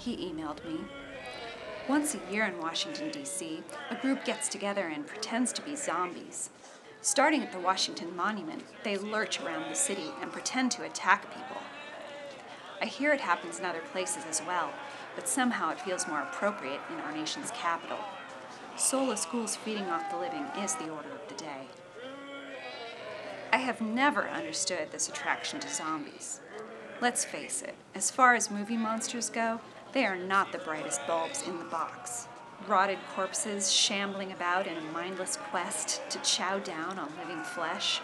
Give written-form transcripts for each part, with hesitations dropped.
He emailed me. Once a year in Washington, D.C., a group gets together and pretends to be zombies. Starting at the Washington Monument, they lurch around the city and pretend to attack people. I hear it happens in other places as well, but somehow it feels more appropriate in our nation's capital. Soulless ghouls feeding off the living is the order of the day. I have never understood this attraction to zombies. Let's face it, as far as movie monsters go, they are not the brightest bulbs in the box. Rotted corpses shambling about in a mindless quest to chow down on living flesh.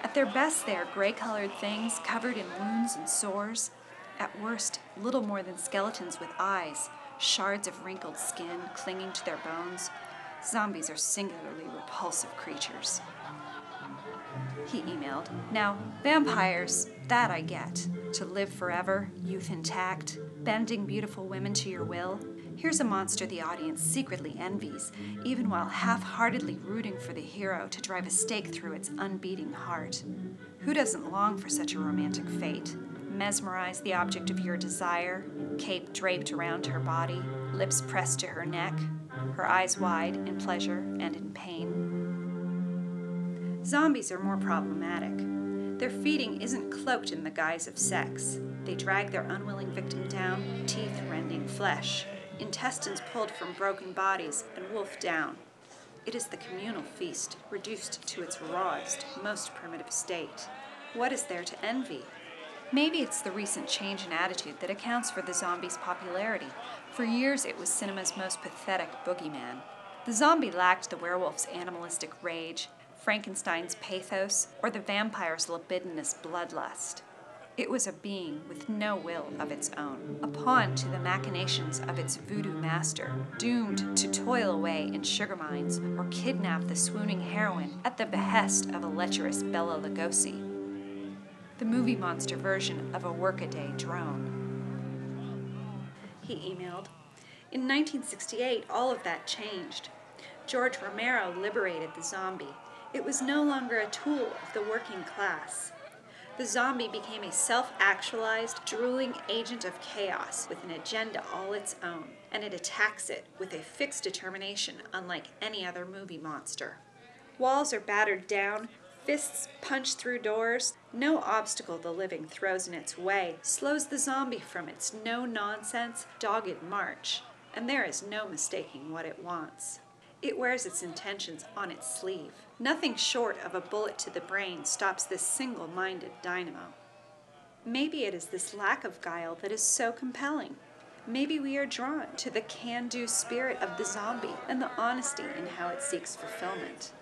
At their best, they are gray-colored things covered in wounds and sores. At worst, little more than skeletons with eyes, shards of wrinkled skin clinging to their bones. Zombies are singularly repulsive creatures. He emailed, "Now, vampires, that I get. To live forever, youth intact, bending beautiful women to your will. Here's a monster the audience secretly envies, even while half-heartedly rooting for the hero to drive a stake through its unbeating heart. Who doesn't long for such a romantic fate? Mesmerize the object of your desire, cape draped around her body, lips pressed to her neck, her eyes wide in pleasure and in pain." Zombies are more problematic. Their feeding isn't cloaked in the guise of sex. They drag their unwilling victim down, teeth-rending flesh, intestines pulled from broken bodies and wolfed down. It is the communal feast, reduced to its rawest, most primitive state. What is there to envy? Maybe it's the recent change in attitude that accounts for the zombie's popularity. For years it was cinema's most pathetic boogeyman. The zombie lacked the werewolf's animalistic rage, Frankenstein's pathos, or the vampire's libidinous bloodlust. It was a being with no will of its own, a pawn to the machinations of its voodoo master, doomed to toil away in sugar mines or kidnap the swooning heroine at the behest of a lecherous Bela Lugosi. The movie monster version of a workaday drone. He emailed, "In 1968, all of that changed. George Romero liberated the zombie. It was no longer a tool of the working class. The zombie became a self-actualized, drooling agent of chaos with an agenda all its own, and it attacks it with a fixed determination unlike any other movie monster. Walls are battered down, fists punch through doors. No obstacle the living throws in its way slows the zombie from its no-nonsense, dogged march, and there is no mistaking what it wants. It wears its intentions on its sleeve. Nothing short of a bullet to the brain stops this single-minded dynamo. Maybe it is this lack of guile that is so compelling. Maybe we are drawn to the can-do spirit of the zombie and the honesty in how it seeks fulfillment.